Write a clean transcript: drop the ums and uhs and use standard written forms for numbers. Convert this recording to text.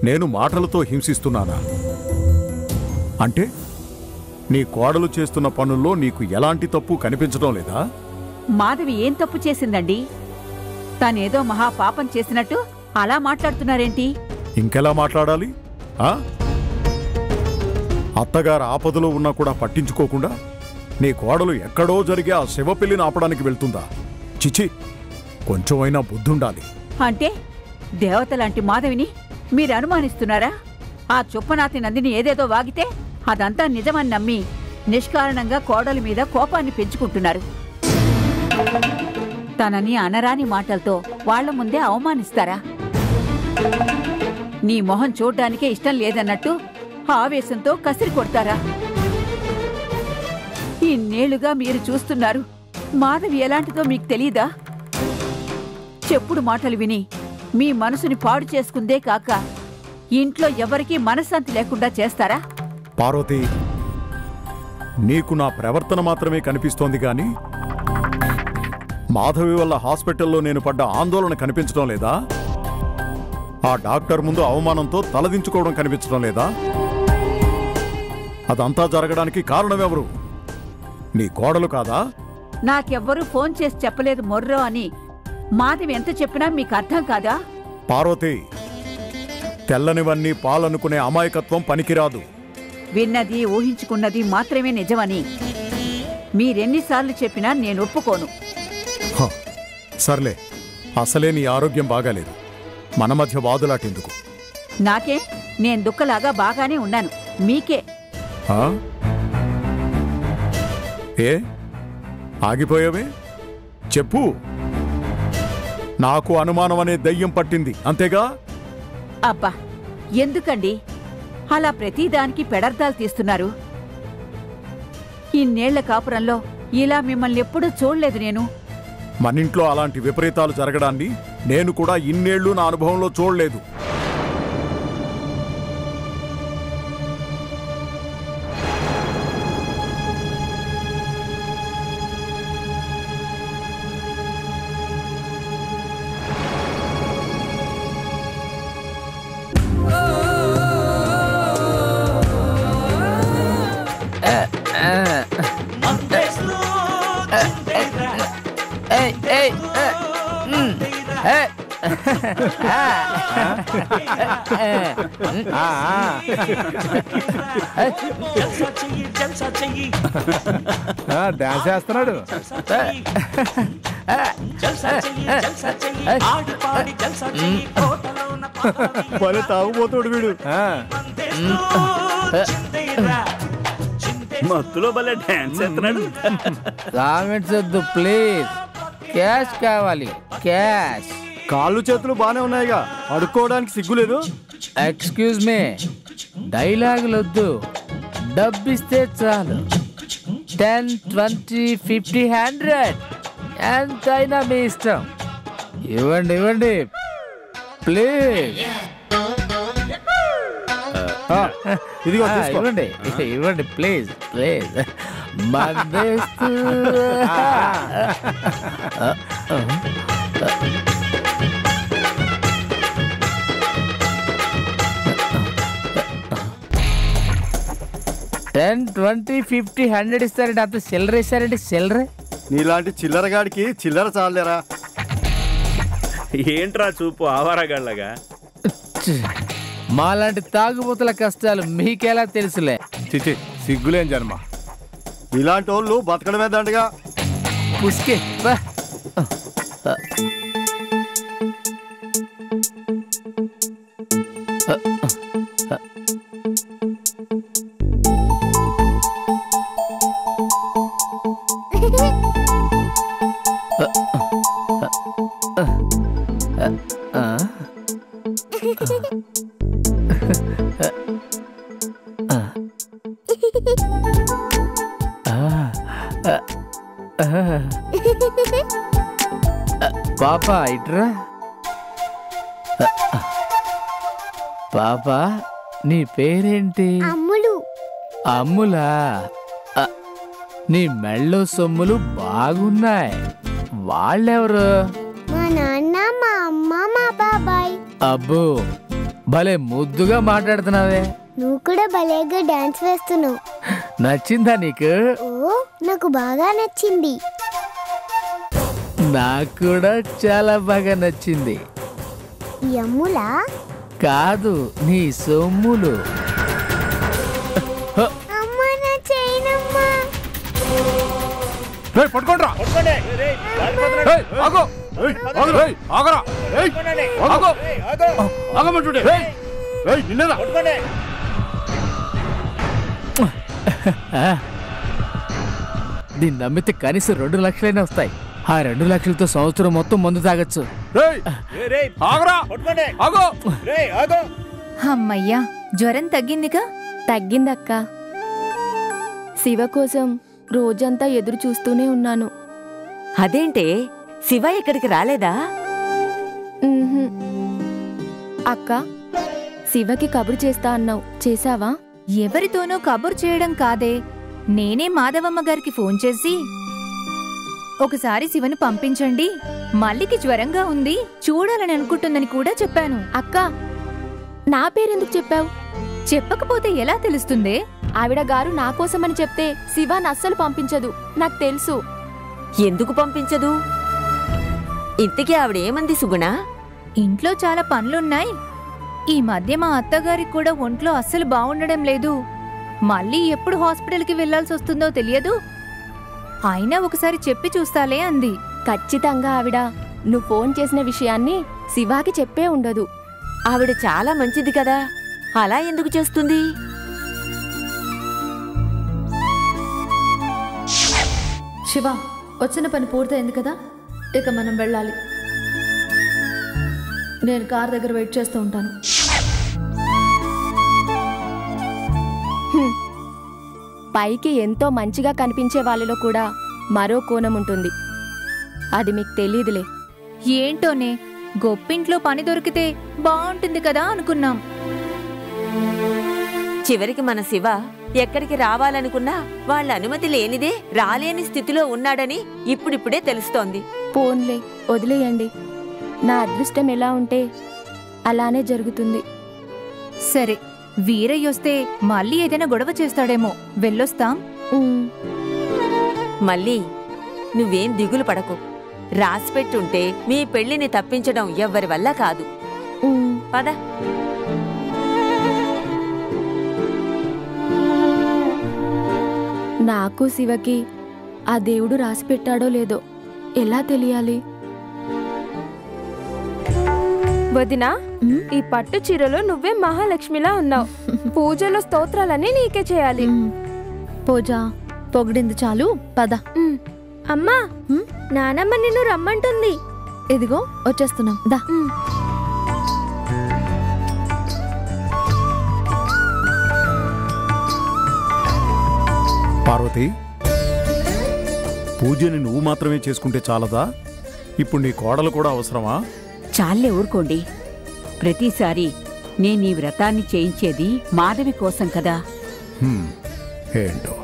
నేను మాటలతో హింసిస్తున్నానా? అంటే నీ కోడలు చేస్తున్న పనుల్లో నీకు ఎలాంటి తప్పు కనిపించడం లేదా? మాధవి ఏం తప్పు చేసిందండి? తనేదో మహాపాపం చేసినట్టు అలా మాట్లాడుతున్నారేంటి? ఇంకెలా మాట్లాడాలి? అత్తగారు ఆపదలో ఉన్నా కూడా పట్టించుకోకుండా నీ కోడలు ఎక్కడో జరిగే ఆ శివపెళ్లిని ఆపడానికి వెళ్తుందా? చిచి, కొంచెమైనా బుద్ధుండాలి. అంటే దేవతలాంటి మాధవిని మీరు అనుమానిస్తున్నారా? ఆ చుప్పనాతి నందిని ఏదేదో వాగితే అదంతా నిజమని నమ్మి నిష్కారణంగా కోడలి మీద కోపాన్ని పెంచుకుంటున్నారు. తనని అనరాని మాటలతో వాళ్ల ముందే అవమానిస్తారా? నీ మొహం చూడ్డానికే ఇష్టం లేదన్నట్టు ఆవేశంతో కసిరి కొడతారా? ఇన్నేళ్లుగా మీరు చూస్తున్నారు. మాధవి ఎలాంటిదో మీకు తెలీదా? చెప్పుడు మాటలు విని మీ మనసుని పాడు చేసుకుందే కాక ఇంట్లో ఎవరికీ మనశ్శాంతి లేకుండా చేస్తారా? పార్వతి, నీకు నా ప్రవర్తన మాత్రమే కనిపిస్తోంది గాని మాధవి వల్ల హాస్పిటల్లో నేను పడ్డ ఆందోళన కనిపించడం లేదా? ఆ డాక్టర్ ముందు అవమానంతో తలదించుకోవడం కనిపించడం లేదా? అదంతా జరగడానికి కారణమెవరు? నీ కోడలు కాదా? నాకెవ్వరూ ఫోన్ చేసి చెప్పలేదు మొర్రో అని మాధవి ఎంత చెప్పినా మీకు అర్థం కాదా? పార్వతి, తెల్లనివన్నీ పాలనుకునే అమాయకత్వం పనికిరాదు. విన్నది ఊహించుకున్నది మాత్రమే నిజమని మీరెన్నిసార్లు చెప్పినా నేను ఒప్పుకోను. సర్లే, అసలే నీ ఆరోగ్యం బాగాలేదు. మన మధ్య వాదులాటెందుకు? నాకే నేను దుక్కలాగా బాగానే ఉన్నాను. మీకే ఏ ఆగిపోయావే? చెప్పు. నాకు అనుమానం అనే దయ్యం పట్టింది, అంతేగా? అబ్బా, ఎందుకండి అలా ప్రతిదానికి పెడర్థాలు తీస్తున్నారు? ఇన్నేళ్ల కాపురంలో ఇలా మిమ్మల్ని ఎప్పుడూ చూడలేదు నేను. మనింట్లో అలాంటి విపరీతాలు జరగడాన్ని నేను కూడా ఇన్నేళ్లు నా అనుభవంలో చూడలేదు. డాన్స్ చేస్తున్నాడు. పలు తాగుపోతాడు వీడు. మత్తులో భలే డాన్స్ చేస్తున్నాడు. కామెంట్స్ వద్దు ప్లీజ్. క్యాష్ కావాలి, క్యాష్. కాళ్ళు చేతులు బానే ఉన్నాయిగా, అడుక్కోవడానికి సిగ్గులేదు. ఎక్స్క్యూజ్ మీ, డైలాగులు వద్దు, డబ్బిస్తే చాలు. 10, 20, 50, 100 ఎంతైనా మీ ఇష్టం. ఇవ్వండి ఇవ్వండి ప్లీజ్. ఇదిగో ఇవ్వండి ఇవ్వండి ప్లీజ్ ప్లీజ్. మందేస్తూ 10, 20, 50, 100 ఇస్తారండి. అంత చిల్లర ఇస్తారండి. చిల్లర నీలాంటి చిల్లరగాడికి చిల్లర చాలేరా. ఏంట్రా చూపు ఆవారగాళ్ళగా? మాలాంటి తాగుబోతుల కష్టాలు మీకెలా తెలుసులే? చిచి, సిగ్గులేం జన్మ. ఇలాంటి వాళ్ళు బతకడమే దండగా. పుష్కే పాపా ఇట్రా. పాపా నీ పేరేంటి? అమ్ములు. అమ్ములా? నీ మెళ్ళో సొమ్ములు బాగున్నాయి. వాళ్ళెవరు? మా నాన్న, మా అమ్మ, మా బాబాయ్. అబ్బో, భలే ముద్దుగా మాట్లాడుతున్నావే. నువ్వు కూడా భలేగా డాన్స్ వేస్తున్నావు. నచ్చిందా నీకు? ఓ, నాకు బాగా నచ్చింది. నాకు కూడా చాలా బాగా నచ్చింది. ఈ అమ్ములా? కాదు, నీ సొమ్ములు. అమ్మా, నా చైనమ్మా. పట్టుకోండ్రా. దీన్ని నమ్మితే కనీసం 2 లక్షలైనా వస్తాయి. ఆ 2 లక్షలతో సంవత్సరం మొత్తం మందు తాగొచ్చు. అమ్మయ్యా, జ్వరం తగ్గిందిగా? తగ్గిందక్క. శివ కోసం రోజంతా ఎదురు చూస్తూనే ఉన్నాను. అదేంటే, శివ ఇక్కడికి రాలేదా? ఉహుం. అక్క, శివకి కబురు చేస్తా అన్నావు, చేసావా? ఎవరితోనూ కబురు చేయడం కాదే, నేనే మాధవమ్మ గారికి ఫోన్ చేసి ఒకసారి శివను పంపించండి, మల్లికి జ్వరంగా ఉంది, చూడాలని అనుకుంటుందని కూడా చెప్పాను. అక్క, నా పేరెందుకు చెప్పావు? చెప్పకపోతే ఎలా తెలుస్తుందే? ఆవిడ గారు నా కోసమని చెప్తే శివాని అస్సలు పంపించదు, నాకు తెలుసు. ఎందుకు పంపించదు? ఇంతకీ ఆవిడేమంది సుగుణ? ఇంట్లో చాలా పనులున్నాయి, ఈ మధ్య మా అత్తగారికి కూడా ఒంట్లో అస్సలు బాగుండడం లేదు, మళ్ళీ ఎప్పుడు హాస్పిటల్కి వెళ్లాల్సి వస్తుందో తెలియదు, అయినా ఒకసారి చెప్పి చూస్తాలే అంది. ఖచ్చితంగా ఆవిడ నువ్వు ఫోన్ చేసిన విషయాన్ని శివాకి చెప్పే ఉండదు. ఆవిడ చాలా మంచిది కదా, అలా ఎందుకు చేస్తుంది? శివ, వచ్చిన పని పూర్తయింది కదా, ఇక మనం వెళ్ళాలి. నేను కార్ దగ్గర వెయిట్ చేస్తూ ఉంటాను. పైకి ఎంతో మంచిగా కనిపించే వాళ్ళలో కూడా మరో కోణం ఉంటుంది, అది మీకు తెలీదులే. ఏంటోనే, గొప్పింట్లో పని దొరికితే బాగుంటుంది కదా అనుకున్నాం. చివరికి మన శివ ఎక్కడికి రావాలనుకున్నా వాళ్ళ అనుమతి లేనిదే రాలేని స్థితిలో ఉన్నాడని ఇప్పుడిప్పుడే తెలుస్తోంది. పోన్లే, వదిలేయండి. నా అదృష్టం ఎలా ఉంటే అలానే జరుగుతుంది. సరే, వీరయ్యొస్తే మళ్ళీ ఏదైనా గొడవ చేస్తాడేమో, వెళ్ళొస్తాం. మళ్ళీ నువ్వేం దిగులు పడకు, రాసిపెట్టుంటే మీ పెళ్లిని తప్పించడం ఎవ్వరి వల్ల కాదు. పద. నాకు శివకి ఆ దేవుడు రాసి పెట్టాడో లేదో ఎలా తెలియాలి? వదినా, ఈ పట్టు చీరలో నువ్వే మహాలక్ష్మిలా ఉన్నావు. పూజలో స్తోత్రాలన్నీ నీకే చేయాలి. పూజ పొగిడింది చాలు, పద. అమ్మా, నానమ్మ నిన్ను రమ్మంటుంది. ఇదిగో వచ్చేస్తున్నాం, దా. పార్వతి, పూజని నువ్వు మాత్రమే చేసుకుంటే చాలదా? ఇప్పుడు నీ కోడలు కూడా అవసరమా? చాలే, ఊరుకోండి. ప్రతిసారి నేను ఈ వ్రతాన్ని చేయించేది మాధవి కోసం కదా. ఏంటో